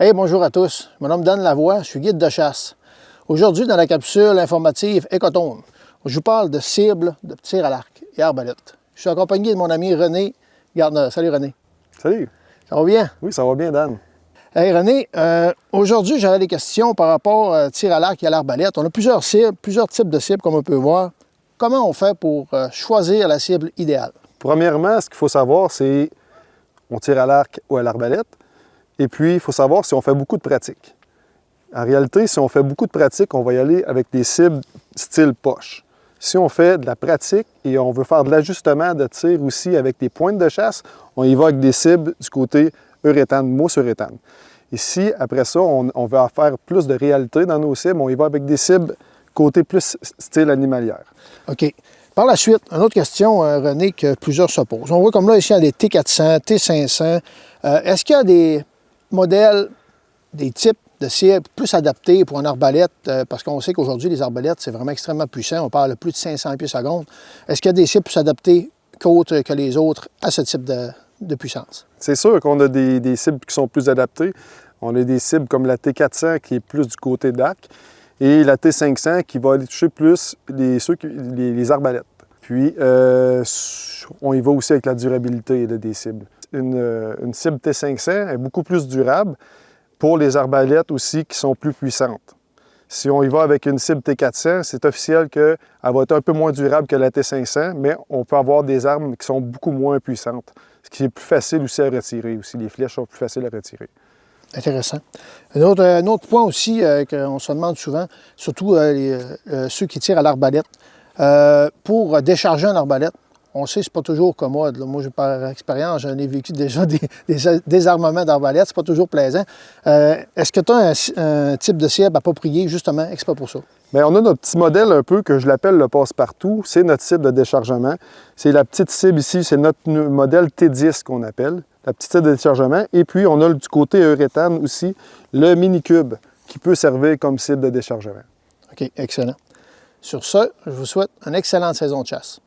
Hey, bonjour à tous. Je me nomme Dan Lavoie, je suis guide de chasse. Aujourd'hui, dans la capsule informative Écotone, je vous parle de cibles de tir à l'arc et arbalète. Je suis accompagné de mon ami René Gardner. Salut René. Salut. Ça va bien? Oui, ça va bien, Dan. Hey René, aujourd'hui, j'aurais des questions par rapport au tir à l'arc et à l'arbalète. On a plusieurs cibles, plusieurs types de cibles, comme on peut voir. Comment on fait pour choisir la cible idéale? Premièrement, ce qu'il faut savoir, c'est on tire à l'arc ou à l'arbalète. Et puis, il faut savoir si on fait beaucoup de pratique. En réalité, si on fait beaucoup de pratique, on va y aller avec des cibles style poche. Si on fait de la pratique et on veut faire de l'ajustement de tir aussi avec des pointes de chasse, on y va avec des cibles du côté uréthane, mousse uréthane. Ici, après ça, on veut faire plus de réalité dans nos cibles, on y va avec des cibles côté plus style animalière. OK. Par la suite, une autre question, René, que plusieurs se posent. On voit comme là, ici, il y a des T400, T500. Est-ce qu'il y a des modèles, des types de cibles plus adaptés pour une arbalète? Parce qu'on sait qu'aujourd'hui, les arbalètes, c'est vraiment extrêmement puissant. On parle de plus de 500 pieds secondes. Est-ce qu'il y a des cibles plus adaptées que les autres à ce type de puissance? C'est sûr qu'on a des cibles qui sont plus adaptées. On a des cibles comme la T400 qui est plus du côté d'arc et la T500 qui va aller toucher plus les arbalètes. Puis, on y va aussi avec la durabilité des cibles. Une cible T500 est beaucoup plus durable pour les arbalètes aussi qui sont plus puissantes. Si on y va avec une cible T400, c'est officiel qu'elle va être un peu moins durable que la T500, mais on peut avoir des armes qui sont beaucoup moins puissantes, ce qui est plus facile aussi à retirer. Aussi, les flèches sont plus faciles à retirer. Intéressant. Un autre point aussi qu'on se demande souvent, surtout ceux qui tirent à l'arbalète, pour décharger un arbalète, on sait que ce n'est pas toujours commode. Là. Moi, par expérience, j'en ai vécu déjà des désarmements d'arbalète, c'est pas toujours plaisant. Est-ce que tu as un type de cible approprié, justement, exprès pour ça? Bien, on a notre petit modèle un peu que je l'appelle le passe-partout. C'est notre cible de déchargement. C'est la petite cible ici, c'est notre modèle T10 qu'on appelle, la petite cible de déchargement. Et puis, on a du côté uréthane aussi, le mini-cube qui peut servir comme cible de déchargement. OK, excellent. Sur ce, je vous souhaite une excellente saison de chasse.